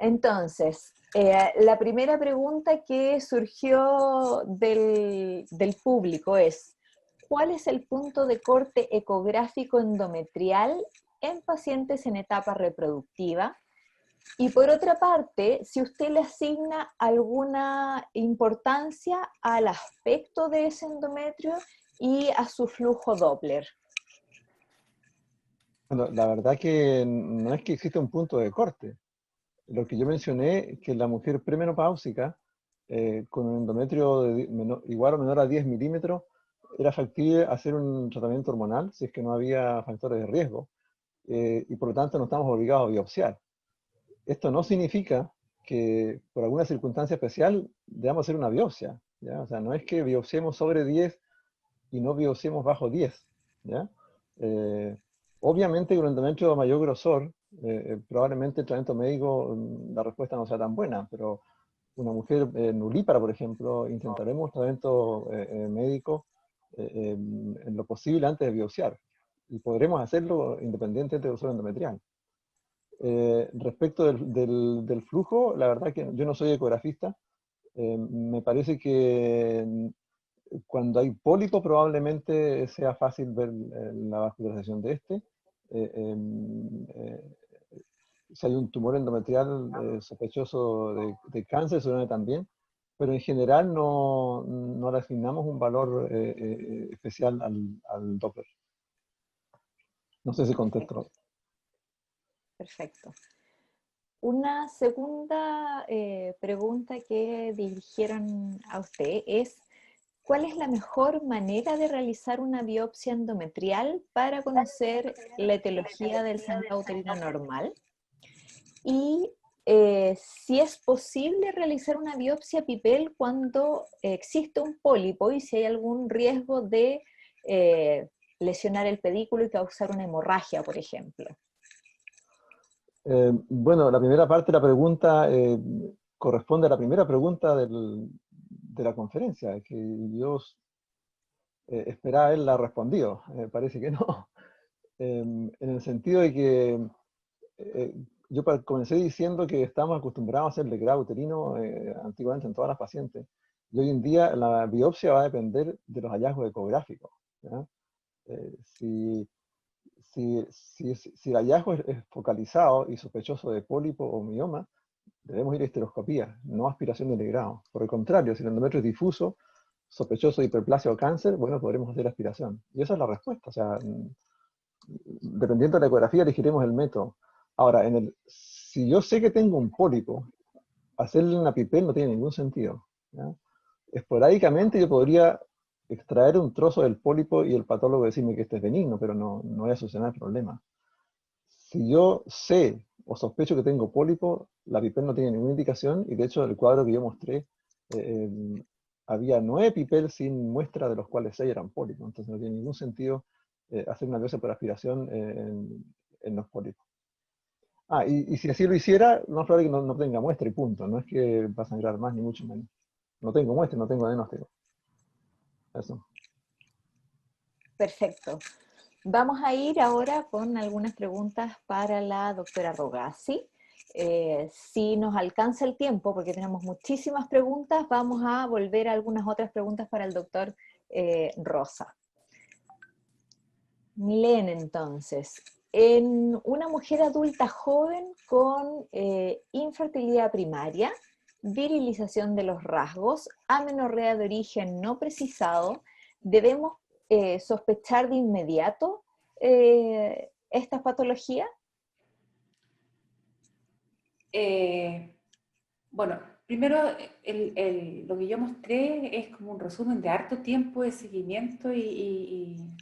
Entonces, la primera pregunta que surgió del público es, ¿cuál es el punto de corte ecográfico endometrial en pacientes en etapa reproductiva? Y por otra parte, si usted le asigna alguna importancia al aspecto de ese endometrio y a su flujo Doppler. Bueno, la verdad que no es que exista un punto de corte. Lo que yo mencioné es que la mujer premenopáusica, con un endometrio igual o menor a 10 milímetros, era factible hacer un tratamiento hormonal si es que no había factores de riesgo, y por lo tanto no estamos obligados a biopsiar. Esto no significa que por alguna circunstancia especial debamos hacer una biopsia, ¿ya? O sea, no es que biopsiemos sobre 10 y no biopsiemos bajo 10, ¿ya? Eh, Obviamente con un endometrio de mayor grosor, probablemente el tratamiento médico, la respuesta no sea tan buena, pero una mujer nulípara, por ejemplo, intentaremos tratamiento médico en lo posible antes de biopsiar, y podremos hacerlo independientemente del grosor endometrial. Respecto del flujo, la verdad que yo no soy ecografista. Me parece que cuando hay pólipo probablemente sea fácil ver la vascularización de este. Eh, em, eh, si hay un tumor endometrial sospechoso de cáncer, seguramente también, pero en general no le asignamos un valor especial al Doppler. No sé si contesto. Perfecto. Una segunda pregunta que dirigieron a usted es, ¿cuál es la mejor manera de realizar una biopsia endometrial para conocer la etiología del sangrado uterino normal? Y si es posible realizar una biopsia PIPEL cuando existe un pólipo y si hay algún riesgo de lesionar el pedículo y causar una hemorragia, por ejemplo. Bueno, la primera parte de la pregunta corresponde a la primera pregunta de la conferencia, que yo esperaba haberla respondido. Parece que no. En el sentido de que eh, yo comencé diciendo que estamos acostumbrados a hacer el grado uterino antiguamente en todas las pacientes. Y hoy en día la biopsia va a depender de los hallazgos ecográficos, ¿ya? Si si el hallazgo es focalizado y sospechoso de pólipo o mioma, debemos ir a histeroscopía, no aspiración de legrado. Por el contrario, si el endometrio es difuso, sospechoso de hiperplasia o cáncer, bueno, podremos hacer aspiración. Y esa es la respuesta. O sea, dependiendo de la ecografía, elegiremos el método. Ahora, si yo sé que tengo un pólipo, hacerle una PIPEL no tiene ningún sentido, ¿ya? Esporádicamente yo podría extraer un trozo del pólipo y el patólogo decirme que este es benigno, pero no voy a solucionar el problema. Si yo sé o sospecho que tengo pólipo, la PIPEL no tiene ninguna indicación, y de hecho en el cuadro que yo mostré había 9 PIPEL sin muestra, de los cuales 6 eran pólipos. Entonces no tiene ningún sentido hacer una biopsia por aspiración en los pólipos. Y si así lo hiciera, no es probable que no tenga muestra y punto. No es que va a sangrar más ni mucho menos. No tengo muestra, no tengo diagnóstico. Eso. Perfecto. Vamos a ir ahora con algunas preguntas para la doctora Rogazzi. Si nos alcanza el tiempo, porque tenemos muchísimas preguntas, vamos a volver a algunas otras preguntas para el doctor Rosa. Leen entonces, en una mujer adulta joven con infertilidad primaria, virilización de los rasgos, amenorrea de origen no precisado, ¿debemos sospechar de inmediato esta patología? Bueno, primero lo que yo mostré es como un resumen de harto tiempo de seguimiento y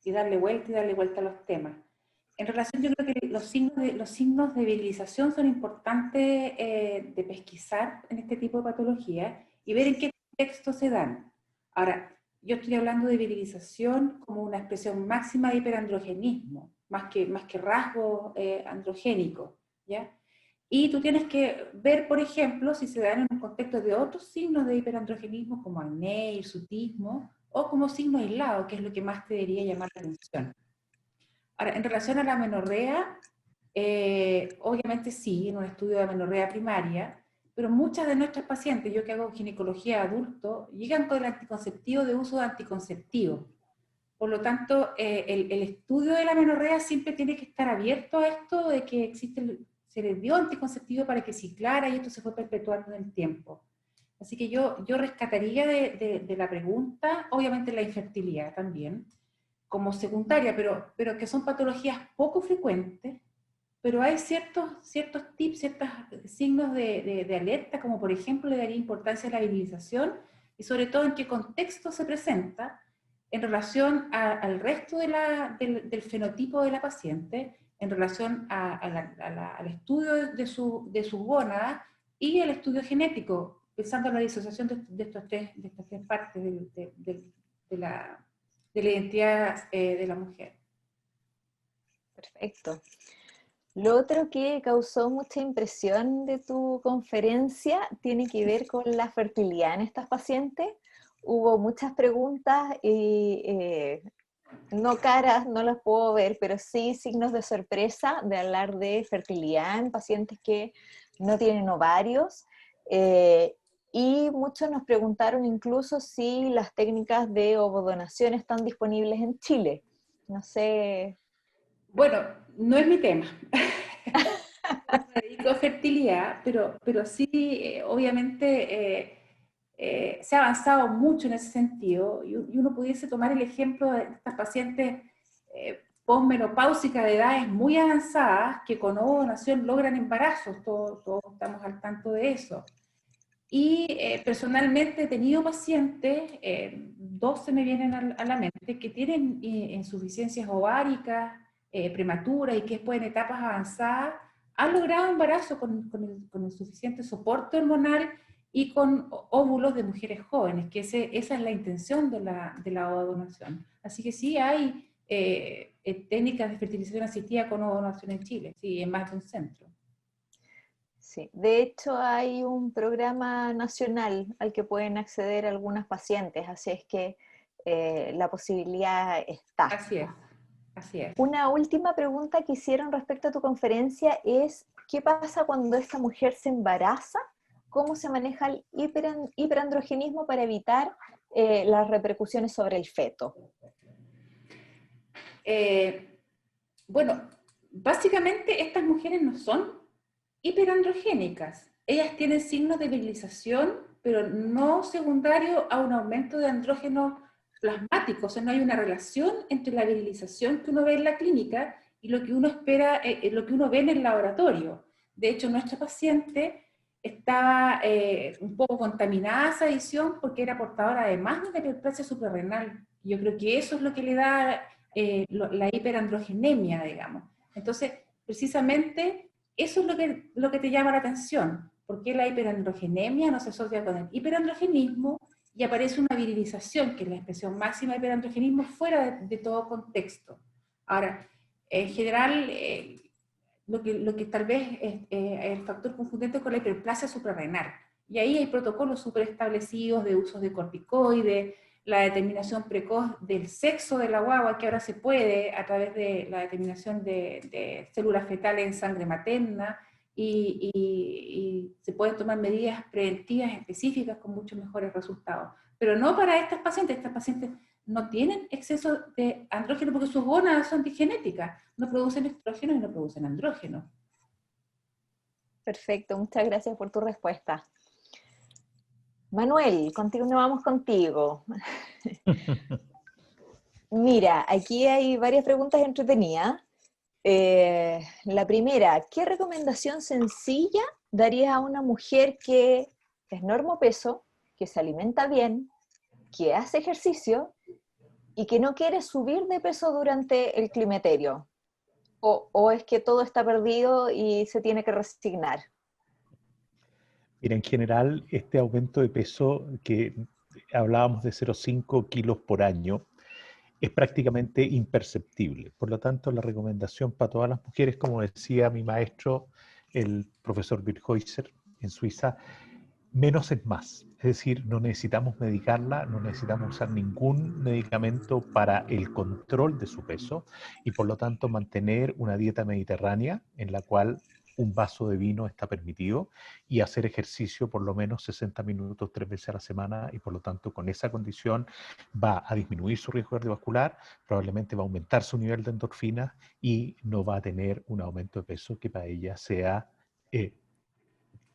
darle vuelta a los temas. En relación, yo creo que los signos de virilización son importantes de pesquisar en este tipo de patología y ver en qué contexto se dan. Ahora, yo estoy hablando de virilización como una expresión máxima de hiperandrogenismo, más que rasgo androgénico, ¿ya? Y tú tienes que ver, por ejemplo, si se dan en un contexto de otros signos de hiperandrogenismo como acné, hirsutismo, o como signo aislado, que es lo que más te debería llamar la atención. Ahora, en relación a la amenorrea, Obviamente sí, en un estudio de amenorrea primaria, pero muchas de nuestras pacientes, yo que hago ginecología adulto, llegan con el anticonceptivo de uso de anticonceptivo. Por lo tanto, el estudio de la amenorrea siempre tiene que estar abierto a esto de que se les dio anticonceptivo para que ciclara y esto se fue perpetuando en el tiempo. Así que yo rescataría de la pregunta, obviamente la infertilidad también, como secundaria, pero que son patologías poco frecuentes, pero hay ciertos tips, ciertos signos de alerta, como por ejemplo le daría importancia a la virilización y sobre todo en qué contexto se presenta en relación al resto del fenotipo de la paciente, en relación al estudio de su gónada y el estudio genético, pensando en la disociación de estas tres partes de la identidad de la mujer. Perfecto. Lo otro que causó mucha impresión de tu conferencia tiene que ver con la fertilidad en estas pacientes. Hubo muchas preguntas y no caras, no las puedo ver, pero sí signos de sorpresa de hablar de fertilidad en pacientes que no tienen ovarios. Y muchos nos preguntaron incluso si las técnicas de ovodonación están disponibles en Chile. No sé. Bueno, no es mi tema. Me dedico a fertilidad, pero sí, obviamente, se ha avanzado mucho en ese sentido y uno pudiese tomar el ejemplo de estas pacientes posmenopáusicas de edades muy avanzadas que con ovodonación logran embarazos, todos estamos al tanto de eso. Y personalmente he tenido pacientes, dos se me vienen a la mente, que tienen insuficiencias ováricas, prematuras y que después en etapas avanzadas han logrado embarazo con el suficiente soporte hormonal y con óvulos de mujeres jóvenes, que esa es la intención de la ovodonación. Así que sí hay técnicas de fertilización asistida con ovodonación en Chile, sí, en más de un centro. Sí, de hecho hay un programa nacional al que pueden acceder algunas pacientes, así es que la posibilidad está. Así es, así es. Una última pregunta que hicieron respecto a tu conferencia es, ¿qué pasa cuando esta mujer se embaraza? ¿Cómo se maneja el hiperandrogenismo para evitar las repercusiones sobre el feto? Bueno, básicamente estas mujeres no son hiperandrogénicas. Ellas tienen signos de virilización, pero no secundario a un aumento de andrógenos plasmáticos. O sea, no hay una relación entre la virilización que uno ve en la clínica y lo que uno espera, lo que uno ve en el laboratorio. De hecho, nuestra paciente estaba un poco contaminada esa edición porque era portadora además de hiperplasia suprarrenal. Yo creo que eso es lo que le da la hiperandrogenemia, digamos. Entonces, precisamente, eso es lo que te llama la atención. ¿Por qué la hiperandrogenemia no se asocia con el hiperandrogenismo y aparece una virilización, que es la expresión máxima de hiperandrogenismo, fuera de todo contexto? Ahora, en general, lo que tal vez es el factor confundente con la hiperplasia suprarrenal. Y ahí hay protocolos súper establecidos de usos de corticoides, la determinación precoz del sexo de la guagua, que ahora se puede a través de la determinación de células fetales en sangre materna, y se pueden tomar medidas preventivas específicas con muchos mejores resultados. Pero no para estas pacientes no tienen exceso de andrógeno porque sus gónadas son antigenéticas, no producen estrógenos y no producen andrógenos. Perfecto, muchas gracias por tu respuesta. Manuel, continuamos contigo. Mira, aquí hay varias preguntas entretenidas. La primera, ¿qué recomendación sencilla darías a una mujer que es normopeso, que se alimenta bien, que hace ejercicio y que no quiere subir de peso durante el climaterio? ¿O es que todo está perdido y se tiene que resignar? Mira, en general, este aumento de peso que hablábamos de 0,5 kilos por año es prácticamente imperceptible. Por lo tanto, la recomendación para todas las mujeres, como decía mi maestro, el profesor Birkhäuser en Suiza, menos es más. Es decir, no necesitamos medicarla, no necesitamos usar ningún medicamento para el control de su peso y por lo tanto mantener una dieta mediterránea en la cual un vaso de vino está permitido y hacer ejercicio por lo menos 60 minutos 3 veces a la semana y por lo tanto con esa condición va a disminuir su riesgo cardiovascular, probablemente va a aumentar su nivel de endorfinas y no va a tener un aumento de peso que para ella sea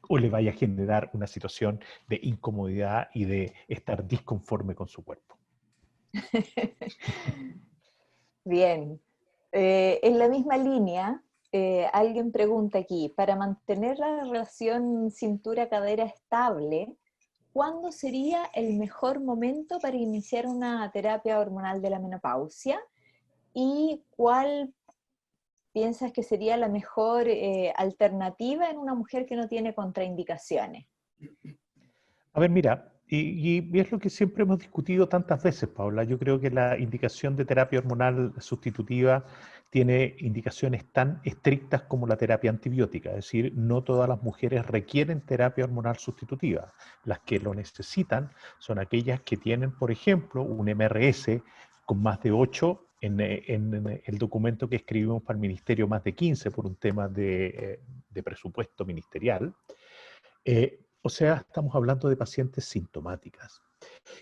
o le vaya a generar una situación de incomodidad y de estar disconforme con su cuerpo. Bien. En la misma línea, alguien pregunta aquí, para mantener la relación cintura-cadera estable, ¿cuándo sería el mejor momento para iniciar una terapia hormonal de la menopausia? ¿Y cuál piensas que sería la mejor alternativa en una mujer que no tiene contraindicaciones? A ver, mira, y es lo que siempre hemos discutido tantas veces, Paula. Yo creo que la indicación de terapia hormonal sustitutiva tiene indicaciones tan estrictas como la terapia antibiótica. Es decir, no todas las mujeres requieren terapia hormonal sustitutiva. Las que lo necesitan son aquellas que tienen, por ejemplo, un MRS con más de 8, en el documento que escribimos para el Ministerio más de 15 por un tema de presupuesto ministerial. O sea, estamos hablando de pacientes sintomáticas.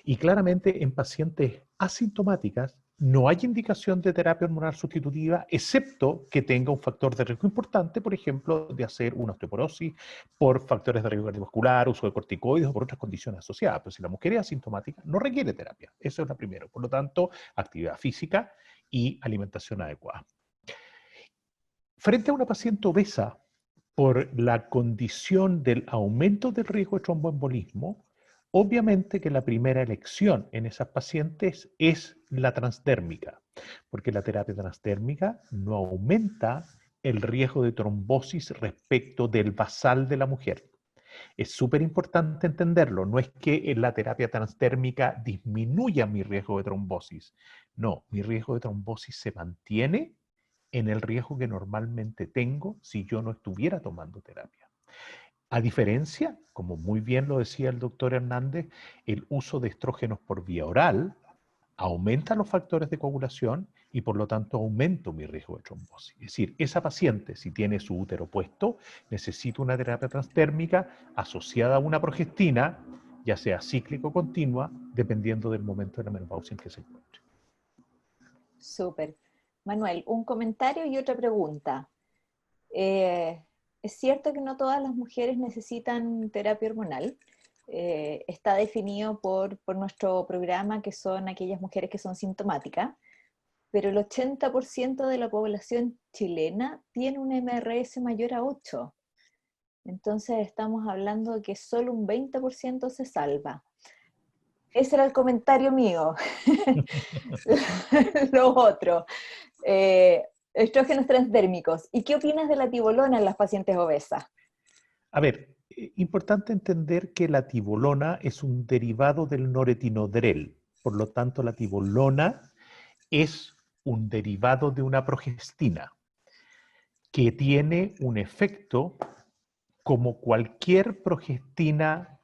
Y claramente en pacientes asintomáticas no hay indicación de terapia hormonal sustitutiva, excepto que tenga un factor de riesgo importante, por ejemplo, de hacer una osteoporosis por factores de riesgo cardiovascular, uso de corticoides o por otras condiciones asociadas. Pero si la mujer es asintomática, no requiere terapia. Eso es lo primero. Por lo tanto, actividad física y alimentación adecuada. Frente a una paciente obesa, por la condición del aumento del riesgo de tromboembolismo, obviamente que la primera elección en esas pacientes es la transdérmica, porque la terapia transdérmica no aumenta el riesgo de trombosis respecto del basal de la mujer. Es súper importante entenderlo, no es que la terapia transdérmica disminuya mi riesgo de trombosis, no, mi riesgo de trombosis se mantiene en el riesgo que normalmente tengo si yo no estuviera tomando terapia. A diferencia, como muy bien lo decía el doctor Hernández, el uso de estrógenos por vía oral aumenta los factores de coagulación y por lo tanto aumento mi riesgo de trombosis. Es decir, esa paciente, si tiene su útero puesto, necesita una terapia transdérmica asociada a una progestina, ya sea cíclico o continua, dependiendo del momento de la menopausia en que se encuentre. Súper. Manuel, un comentario y otra pregunta. Es cierto que no todas las mujeres necesitan terapia hormonal. Está definido por nuestro programa que son aquellas mujeres que son sintomáticas, pero el 80% de la población chilena tiene un MRS mayor a 8. Entonces estamos hablando de que solo un 20% se salva. Ese era el comentario mío. Lo otro. Estrógenos transdérmicos. ¿Y qué opinas de la tibolona en las pacientes obesas? A ver, importante entender que la tibolona es un derivado del noretinodrel. Por lo tanto, la tibolona es un derivado de una progestina que tiene un efecto como cualquier progestina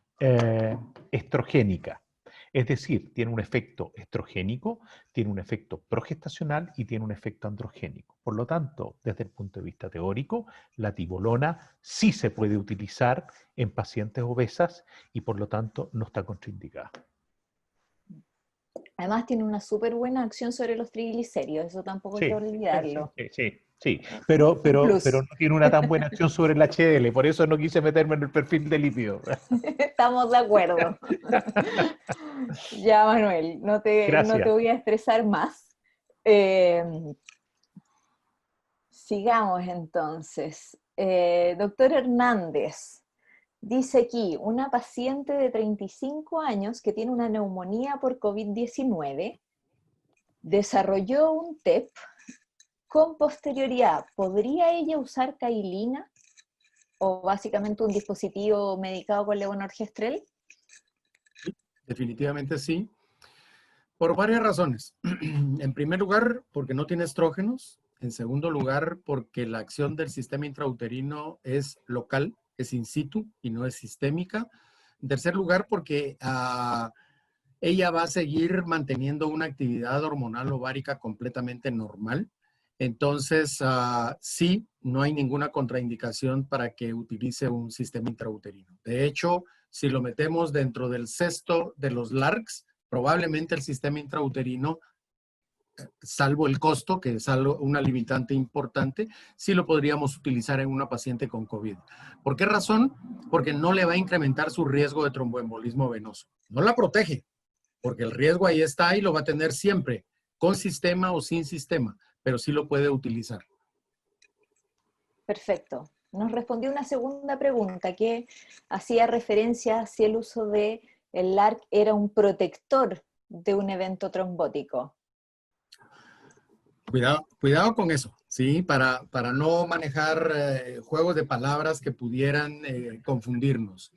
estrogénica. Es decir, tiene un efecto estrogénico, tiene un efecto progestacional y tiene un efecto androgénico. Por lo tanto, desde el punto de vista teórico, la tibolona sí se puede utilizar en pacientes obesas y por lo tanto no está contraindicada. Además tiene una súper buena acción sobre los triglicéridos, eso tampoco hay que olvidarlo. Sí. Pero no tiene una tan buena acción sobre el HDL, por eso no quise meterme en el perfil de lípido. Estamos de acuerdo. Ya, Manuel, no te voy a estresar más. Sigamos entonces. Doctor Hernández, dice aquí, una paciente de 35 años que tiene una neumonía por COVID-19 desarrolló un TEP con posterioridad. ¿Podría ella usar cailina o básicamente un dispositivo medicado con levonorgestrel? Definitivamente sí, por varias razones. En primer lugar, porque no tiene estrógenos. En segundo lugar, porque la acción del sistema intrauterino es local, es in situ y no es sistémica. En tercer lugar, porque ella va a seguir manteniendo una actividad hormonal ovárica completamente normal. Entonces, sí, no hay ninguna contraindicación para que utilice un sistema intrauterino. De hecho, si lo metemos dentro del cesto de los LARCs, probablemente el sistema intrauterino, salvo el costo, que es una limitante importante, sí lo podríamos utilizar en una paciente con COVID. ¿Por qué razón? Porque no le va a incrementar su riesgo de tromboembolismo venoso. No la protege, porque el riesgo ahí está y lo va a tener siempre, con sistema o sin sistema, pero sí lo puede utilizar. Perfecto. Nos respondió una segunda pregunta que hacía referencia a si el uso de el LARC era un protector de un evento trombótico. Cuidado con eso, ¿sí? Para no manejar juegos de palabras que pudieran confundirnos.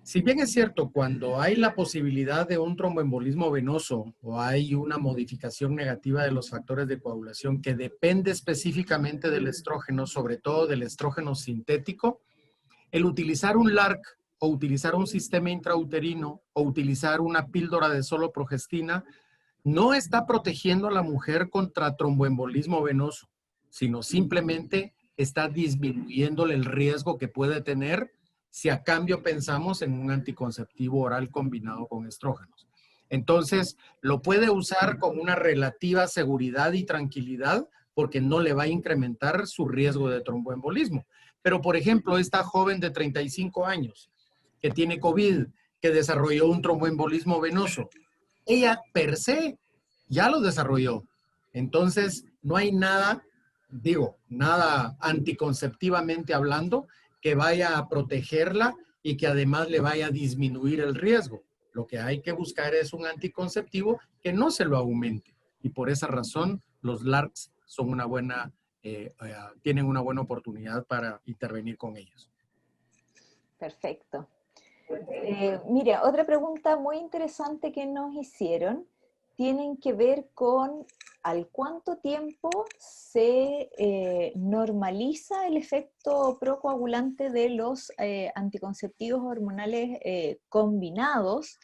Si bien es cierto, cuando hay la posibilidad de un tromboembolismo venoso o hay una modificación negativa de los factores de coagulación que depende específicamente del estrógeno, sobre todo del estrógeno sintético, el utilizar un LARC o utilizar un sistema intrauterino o utilizar una píldora de solo progestina no está protegiendo a la mujer contra tromboembolismo venoso, sino simplemente está disminuyéndole el riesgo que puede tener si a cambio pensamos en un anticonceptivo oral combinado con estrógenos. Entonces, lo puede usar con una relativa seguridad y tranquilidad porque no le va a incrementar su riesgo de tromboembolismo. Pero, por ejemplo, esta joven de 35 años que tiene COVID, que desarrolló un tromboembolismo venoso, ella per se ya lo desarrolló. Entonces, no hay nada, nada anticonceptivamente hablando que vaya a protegerla y que además le vaya a disminuir el riesgo. Lo que hay que buscar es un anticonceptivo que no se lo aumente. Y por esa razón, los LARCs son una buena, tienen una buena oportunidad para intervenir con ellos. Perfecto. Mira, otra pregunta muy interesante que nos hicieron tienen que ver con al cuánto tiempo se normaliza el efecto procoagulante de los anticonceptivos hormonales combinados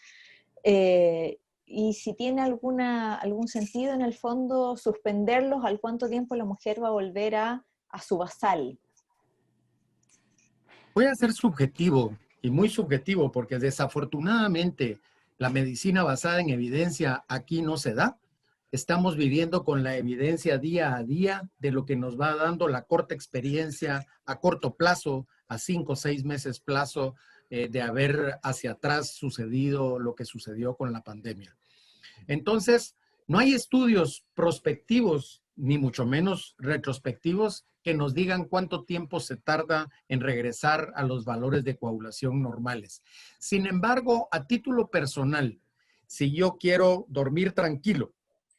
y si tiene algún sentido en el fondo suspenderlos, al cuánto tiempo la mujer va a volver a su basal. Voy a ser subjetivo y muy subjetivo porque desafortunadamente la medicina basada en evidencia aquí no se da. Estamos viviendo con la evidencia día a día de lo que nos va dando la corta experiencia a corto plazo, a 5 o 6 meses plazo de haber hacia atrás sucedido lo que sucedió con la pandemia. Entonces, no hay estudios prospectivos, ni mucho menos retrospectivos, que nos digan cuánto tiempo se tarda en regresar a los valores de coagulación normales. Sin embargo, a título personal, si yo quiero dormir tranquilo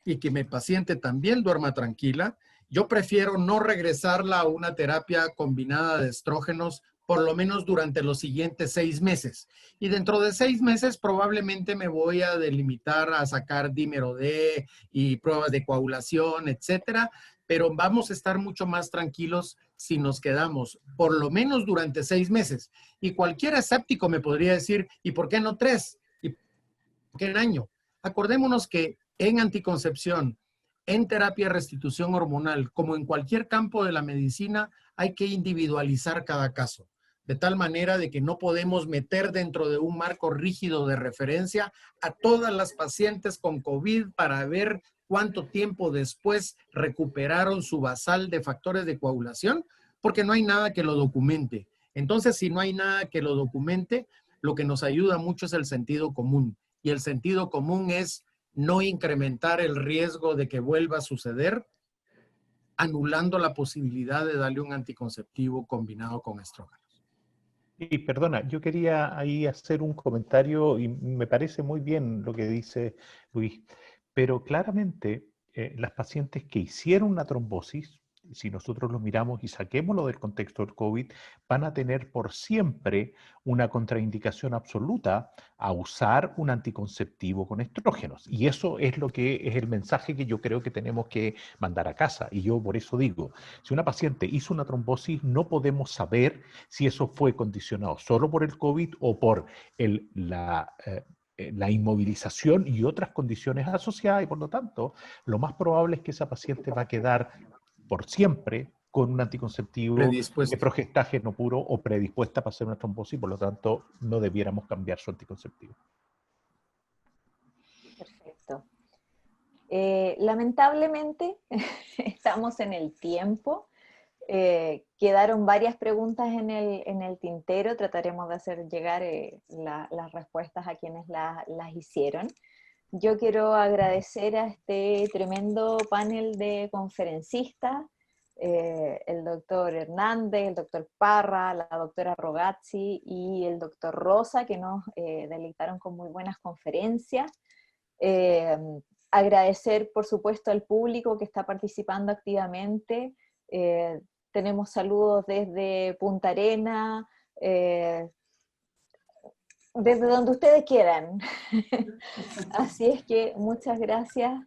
y que mi paciente también duerma tranquila, yo prefiero no regresarla a una terapia combinada de estrógenos por lo menos durante los siguientes 6 meses. Y dentro de 6 meses probablemente me voy a delimitar a sacar dímero D y pruebas de coagulación, etcétera, pero vamos a estar mucho más tranquilos si nos quedamos por lo menos durante 6 meses. Y cualquier escéptico me podría decir, ¿y por qué no 3? ¿Y por qué un año? Acordémonos que en anticoncepción, en terapia de restitución hormonal, como en cualquier campo de la medicina, hay que individualizar cada caso. De tal manera de que no podemos meter dentro de un marco rígido de referencia a todas las pacientes con COVID para ver cuánto tiempo después recuperaron su basal de factores de coagulación, porque no hay nada que lo documente. Entonces, si no hay nada que lo documente, lo que nos ayuda mucho es el sentido común. Y el sentido común es no incrementar el riesgo de que vuelva a suceder, anulando la posibilidad de darle un anticonceptivo combinado con estrógenos. Y perdona, yo quería ahí hacer un comentario y me parece muy bien lo que dice Luis, pero claramente las pacientes que hicieron una trombosis si nosotros los miramos y saquémoslo del contexto del COVID, van a tener por siempre una contraindicación absoluta a usar un anticonceptivo con estrógenos. Y eso es lo que es el mensaje que yo creo que tenemos que mandar a casa. Y yo por eso digo, si una paciente hizo una trombosis, no podemos saber si eso fue condicionado solo por el COVID o por la inmovilización y otras condiciones asociadas, y por lo tanto, lo más probable es que esa paciente va a quedar por siempre con un anticonceptivo de Predispuesto. progestaje no puro o predispuesta para hacer una trombosis, por lo tanto, no debiéramos cambiar su anticonceptivo. Perfecto. Lamentablemente, estamos en el tiempo. Quedaron varias preguntas en el tintero, trataremos de hacer llegar las respuestas a quienes las hicieron. Yo quiero agradecer a este tremendo panel de conferencistas, el doctor Hernández, el doctor Parra, la doctora Rogazzi y el doctor Rosa, que nos deleitaron con muy buenas conferencias. Agradecer, por supuesto, al público que está participando activamente. Tenemos saludos desde Punta Arena, desde donde ustedes quieran. Así es que muchas gracias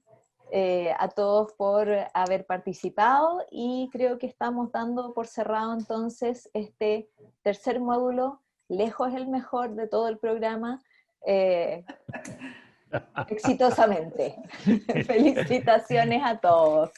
a todos por haber participado, y creo que estamos dando por cerrado entonces este tercer módulo, lejos el mejor de todo el programa, exitosamente. Felicitaciones a todos.